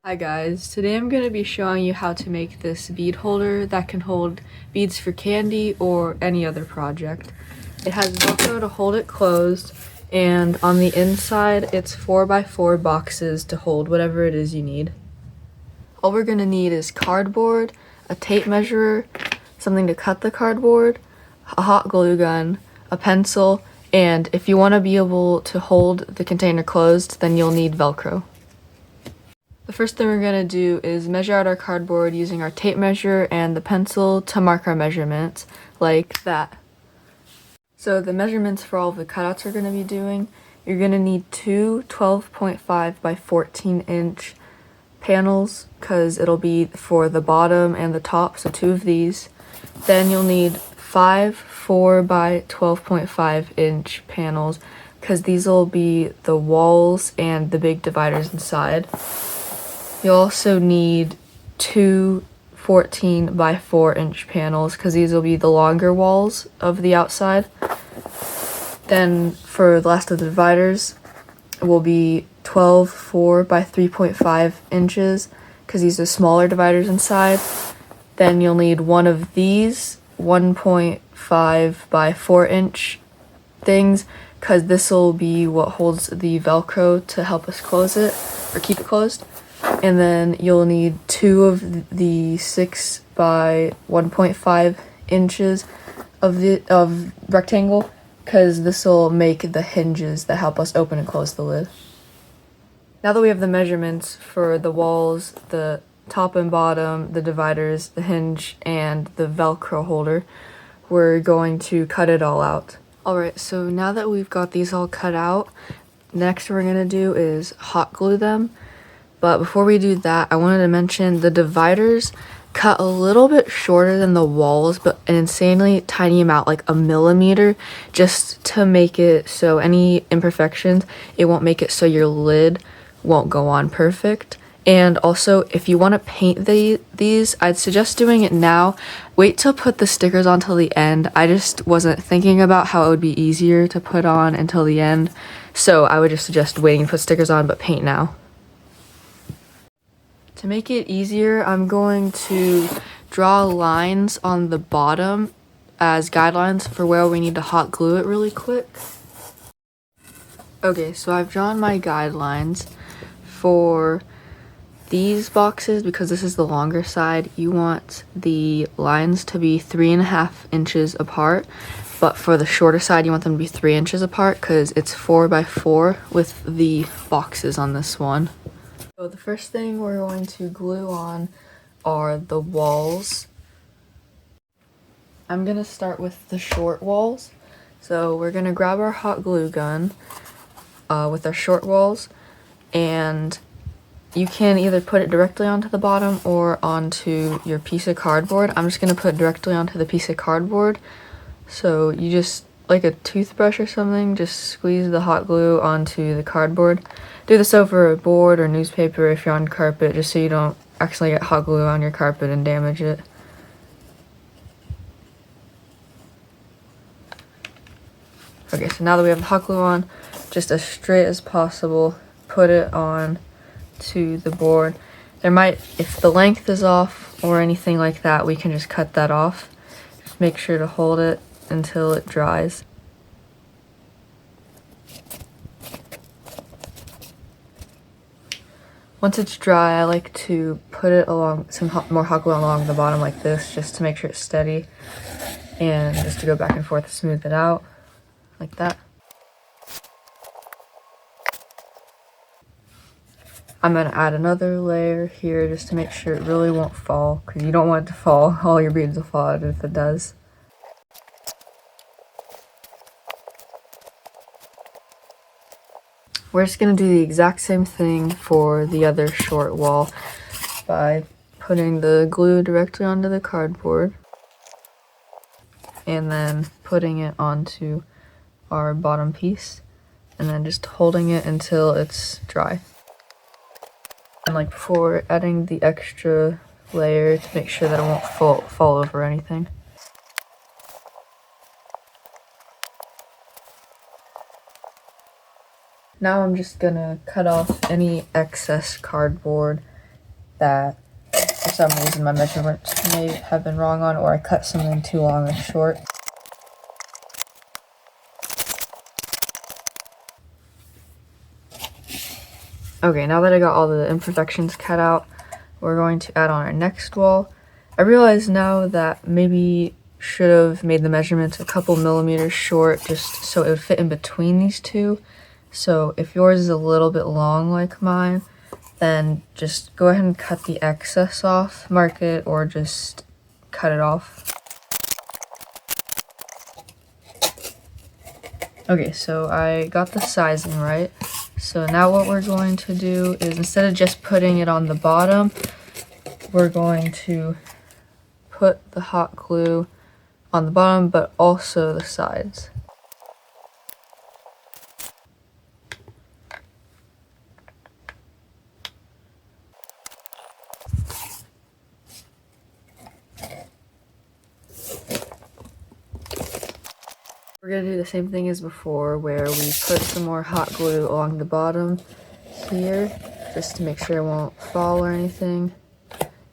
Hi guys, today I'm going to be showing you how to make this bead holder that can hold beads for candy or any other project. It has Velcro to hold it closed, and on the inside it's 4x4 boxes to hold whatever it is you need. All we're going to need is cardboard, a tape measure, something to cut the cardboard, a hot glue gun, a pencil, and if you want to be able to hold the container closed, then you'll need Velcro. The first thing we're going to do is measure out our cardboard using our tape measure and the pencil to mark our measurements, like that. So the measurements for all of the cutouts we're going to be doing, you're going to need two 12.5 by 14 inch panels, because it'll be for the bottom and the top, so two of these. Then you'll need 5 4 by 12.5 inch panels, because these will be the walls and the big dividers inside. You'll also need two 14 by 4 inch panels, because these will be the longer walls of the outside. Then for the last of the dividers, it will be 12 4 by 3.5 inches, because these are smaller dividers inside. Then you'll need one of these 1.5 by 4 inch things, because this will be what holds the Velcro to help us close it or keep it closed. And then you'll need two of the 6 by 1.5 inches of rectangle, because this will make the hinges that help us open and close the lid. Now that we have the measurements for the walls, the top and bottom, the dividers, the hinge, and the Velcro holder, we're going to cut it all out. Alright, so now that we've got these all cut out, next we're going to do is hot glue them. But before we do that, I wanted to mention the dividers cut a little bit shorter than the walls, but an insanely tiny amount, like a millimeter, just to make it so any imperfections, it won't make it so your lid won't go on perfect. And also, if you want to paint these, I'd suggest doing it now. Wait to put the stickers on till the end. I just wasn't thinking about how it would be easier to put on until the end, so I would just suggest waiting to put stickers on, but paint now. To make it easier, I'm going to draw lines on the bottom as guidelines for where we need to hot glue it really quick. Okay, so I've drawn my guidelines for these boxes. Because this is the longer side, you want the lines to be 3.5 inches apart, but for the shorter side you want them to be 3 inches apart, because it's 4 by 4 with the boxes on this one. So the first thing we're going to glue on are the walls. I'm going to start with the short walls. So we're going to grab our hot glue gun with our short walls, and you can either put it directly onto the bottom or onto your piece of cardboard. I'm just going to put it directly onto the piece of cardboard. So you just, like a toothbrush or something, just squeeze the hot glue onto the cardboard. Do this over a board or newspaper if you're on carpet, just so you don't accidentally get hot glue on your carpet and damage it. Okay, so now that we have the hot glue on, just as straight as possible, put it on to the board. There might, if the length is off or anything like that, we can just cut that off. Just make sure to hold it until it dries. Once it's dry, I like to put it along some more hot glue along the bottom like this, just to make sure it's steady, and just to go back and forth to smooth it out, like that. I'm going to add another layer here just to make sure it really won't fall, because you don't want it to fall. All your beads will fall out if it does. We're just going to do the exact same thing for the other short wall by putting the glue directly onto the cardboard and then putting it onto our bottom piece, and then just holding it until it's dry. And like before, adding the extra layer to make sure that it won't fall over anything. Now I'm just gonna cut off any excess cardboard that for some reason my measurements may have been wrong on, or I cut something too long or short. Okay, now that I got all the imperfections cut out, we're going to add on our next wall. I realize now that maybe should have made the measurements a couple millimeters short just so it would fit in between these two. So if yours is a little bit long like mine, then just go ahead and cut the excess off, mark it, or just cut it off. Okay, so I got the sizing right. So now what we're going to do is, instead of just putting it on the bottom, we're going to put the hot glue on the bottom, but also the sides. We're going to do the same thing as before, where we put some more hot glue along the bottom here, just to make sure it won't fall or anything,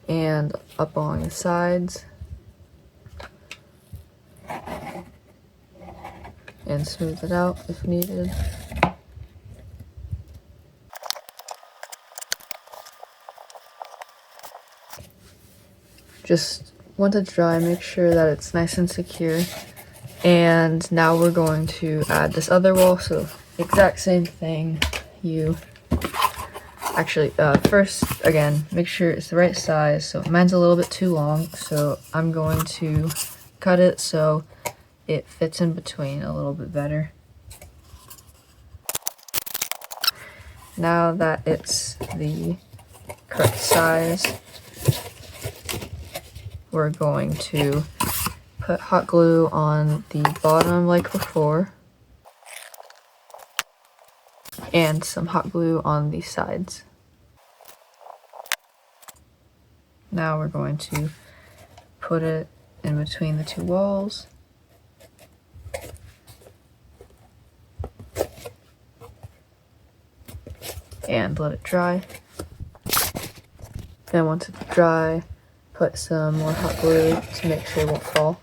and up along the sides, and smooth it out if needed. Just once it's dry, make sure that it's nice and secure. And now we're going to add this other wall, so exact same thing. You actually, first, again, make sure it's the right size. So mine's a little bit too long, so I'm going to cut it so it fits in between a little bit better. Now that it's the correct size, we're going to put hot glue on the bottom like before, and some hot glue on the sides. Now we're going to put it in between the two walls. And let it dry. Then once it's dry, put some more hot glue to make sure it won't fall.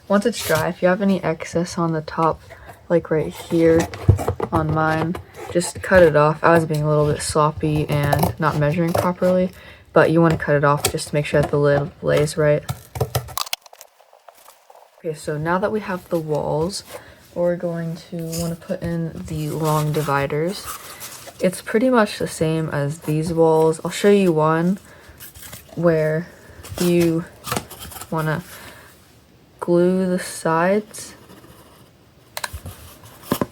Once it's dry, if you have any excess on the top, like right here on mine, just cut it off. I was being a little bit sloppy and not measuring properly, but you want to cut it off just to make sure that the lid lays right. Okay, so now that we have the walls, we're going to want to put in the long dividers. It's pretty much the same as these walls. I'll show you one where you want to glue the sides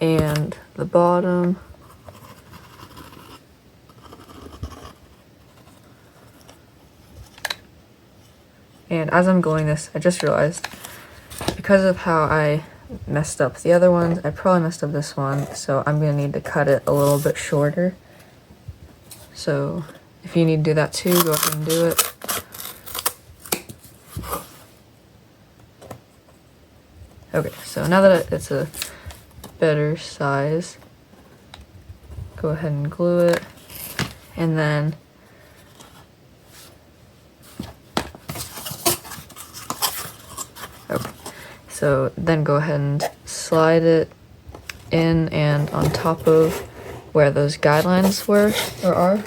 and the bottom. And as I'm gluing this, I just realized, because of how I messed up the other ones, I probably messed up this one, so I'm gonna need to cut it a little bit shorter. So if you need to do that too, go ahead and do it. Okay, so now that it's a better size, go ahead and glue it, and then so then go ahead and slide it in and on top of where those guidelines were or are.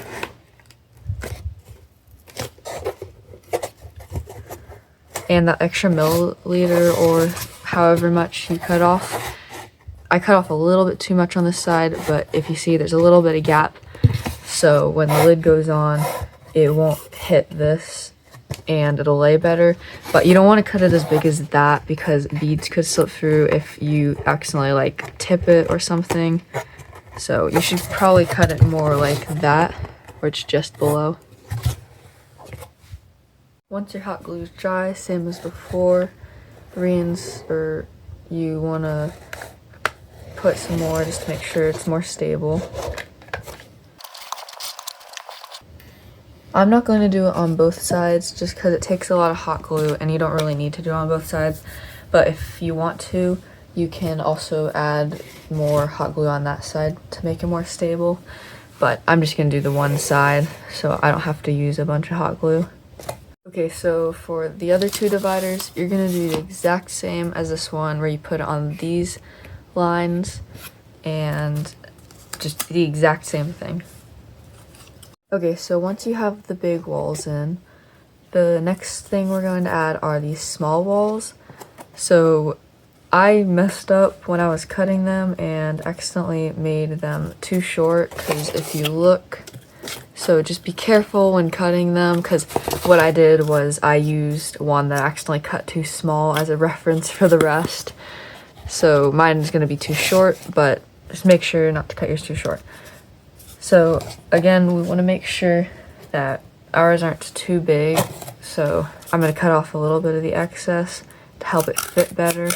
And that extra milliliter or however much you cut off, I cut off a little bit too much on this side, but if you see, there's a little bit of gap, so when the lid goes on, it won't hit this and it'll lay better. But you don't want to cut it as big as that, because beads could slip through if you accidentally like tip it or something. So you should probably cut it more like that, where it's just below. Once your hot glue is dry, same as before, you want to put some more just to make sure it's more stable. I'm not going to do it on both sides just because it takes a lot of hot glue and you don't really need to do it on both sides. But if you want to, You can also add more hot glue on that side to make it more stable, but I'm just gonna do the one side so I don't have to use a bunch of hot glue. Okay, so for the other two dividers, you're gonna do the exact same as this one where you put it on these lines and just the exact same thing. Okay, so once you have the big walls in, the next thing we're going to add are these small walls. So I messed up when I was cutting them and accidentally made them too short, because if you look, so just be careful when cutting them, because what I did was I used one that I accidentally cut too small as a reference for the rest. So mine is going to be too short, but just make sure not to cut yours too short. So again, we want to make sure that ours aren't too big, so I'm going to cut off a little bit of the excess to help it fit better.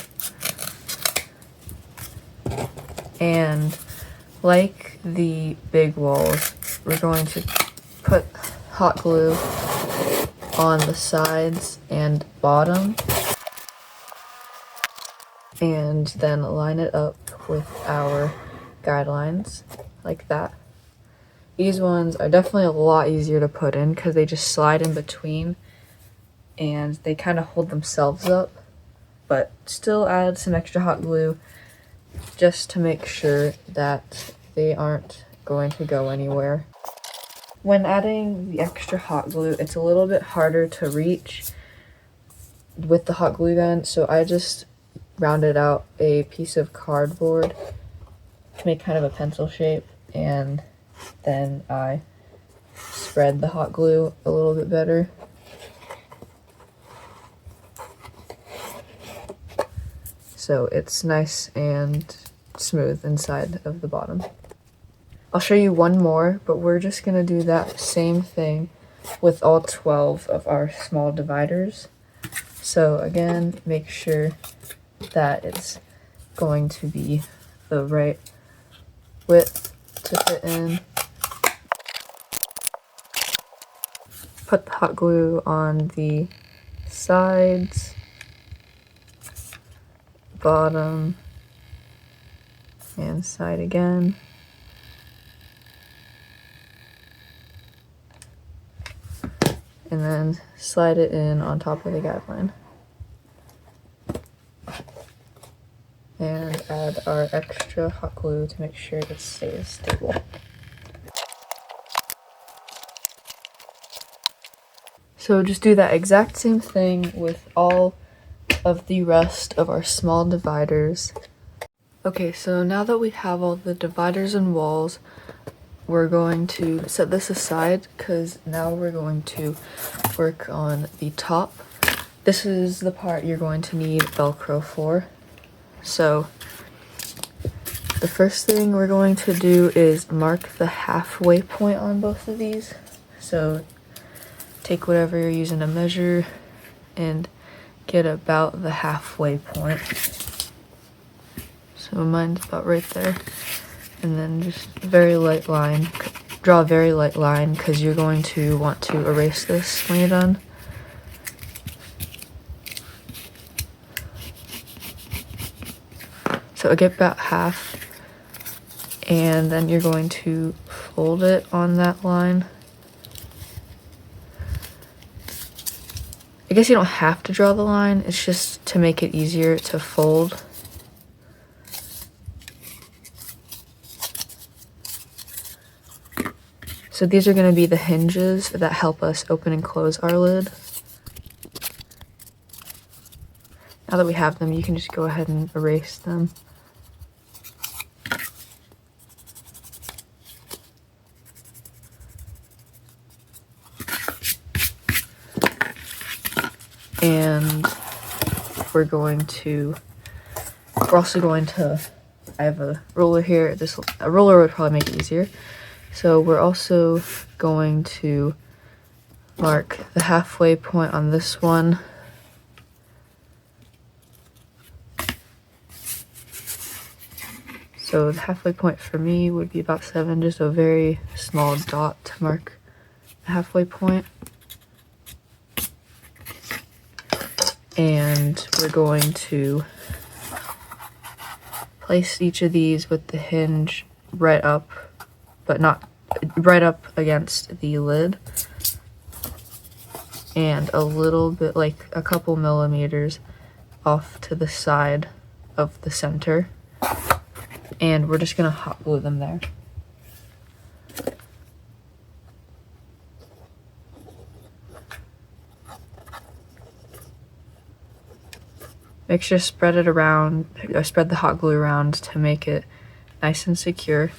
And like the big walls, we're going to put hot glue on the sides and bottom, and then line it up with our guidelines like that. These ones are definitely a lot easier to put in because they just slide in between and they kind of hold themselves up, but still add some extra hot glue just to make sure that they aren't going to go anywhere. When adding the extra hot glue, it's a little bit harder to reach with the hot glue gun, so I just rounded out a piece of cardboard to make kind of a pencil shape, and then I spread the hot glue a little bit better. So it's nice and smooth inside of the bottom. I'll show you one more, but we're just gonna do that same thing with all 12 of our small dividers. So again, make sure that it's going to be the right width to fit in. Put the hot glue on the sides, bottom, and side again. And then slide it in on top of the guideline. And add our extra hot glue to make sure it stays stable. So just do that exact same thing with all of the rest of our small dividers. Okay, so now that we have all the dividers and walls, we're going to set this aside because now we're going to work on the top. This is the part you're going to need Velcro for. So the first thing we're going to do is mark the halfway point on both of these. So take whatever you're using to measure and get about the halfway point. So mine's about right there. And then just a very light line. Draw a very light line because you're going to want to erase this when you're done. So get about half, and then you're going to fold it on that line. I guess you don't have to draw the line, it's just to make it easier to fold. So these are going to be the hinges that help us open and close our lid. Now that we have them, you can just go ahead and erase them. And we're also going to, I have a ruler here. A ruler would probably make it easier. So we're also going to mark the halfway point on this one. So the halfway point for me would be about 7, just a very small dot to mark the halfway point. And we're going to place each of these with the hinge right up, but not right up against the lid, and a little bit, like a couple millimeters off to the side of the center, and we're just gonna hot glue them there. Make sure to spread it around, spread the hot glue around to make it nice and secure.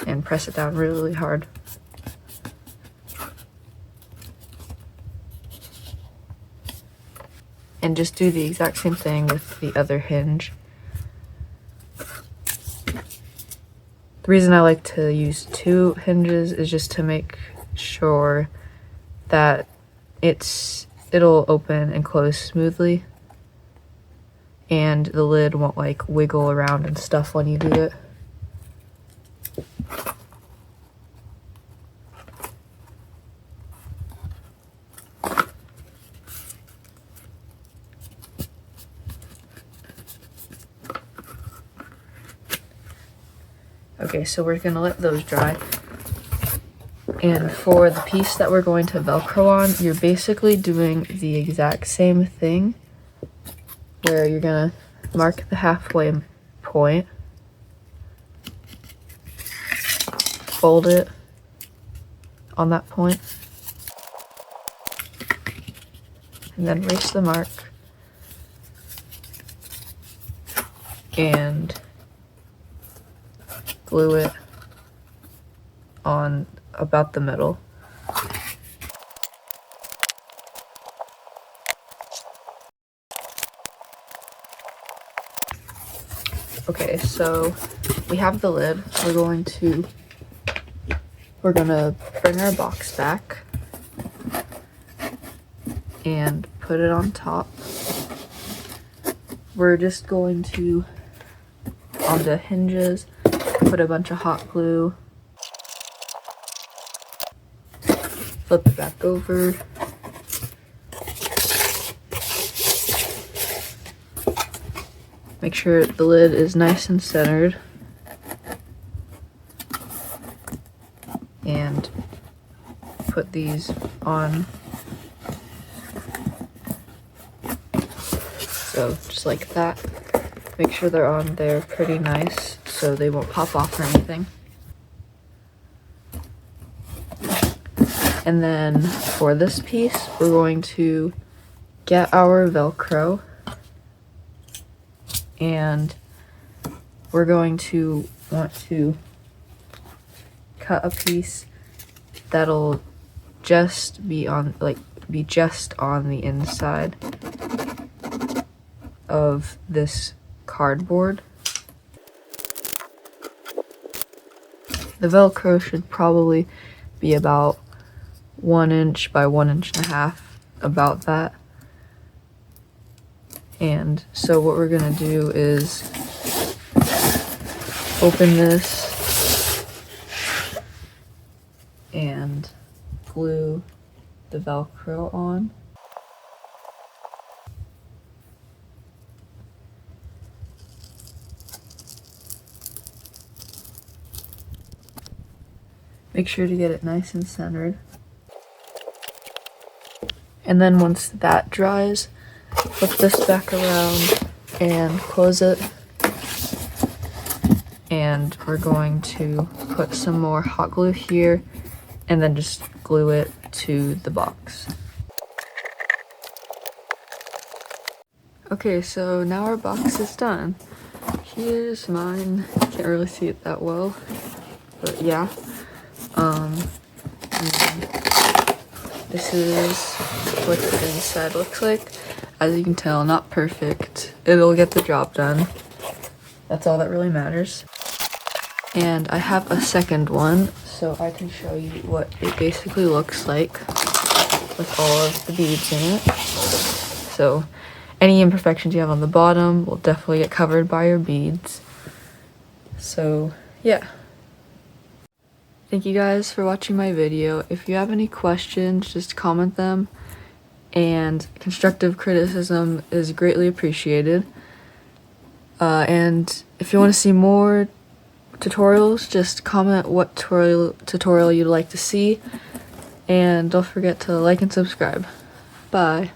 And press it down really hard. And just do the exact same thing with the other hinge. The reason I like to use 2 hinges is just to make sure that it'll open and close smoothly, and the lid won't like wiggle around and stuff when you do it. Okay, so we're gonna let those dry. And for the piece that we're going to Velcro on, you're basically doing the exact same thing, where you're gonna mark the halfway point, fold it on that point, and then erase the mark, and glue it on about the middle. Okay, so we have the lid. We're gonna bring our box back and put it on top. We're just going to, on the hinges, put a bunch of hot glue, flip it back over, make sure the lid is nice and centered, and put these on. So just like that. Make sure they're on there pretty nice so they won't pop off or anything. And then for this piece, we're going to get our Velcro, and we're going to want to cut a piece that'll just be on, just on the inside of this cardboard. The Velcro should probably be about 1 inch by 1.5 inches, about that. And so what we're gonna do is open this and glue the Velcro on. Make sure to get it nice and centered. And then once that dries, flip this back around and close it. And we're going to put some more hot glue here and then just glue it to the box. Okay, so now our box is done. Here's mine. Can't really see it that well, but yeah. This is what the inside looks like. As you can tell, not perfect. It'll get the job done. That's all that really matters. And I have a second one, so I can show you what it basically looks like with all of the beads in it. So any imperfections you have on the bottom will definitely get covered by your beads. So yeah. Thank you guys for watching my video. If you have any questions, just comment them, and constructive criticism is greatly appreciated. And if you want to see more tutorials, just comment what tutorial you'd like to see, and don't forget to like and subscribe. Bye.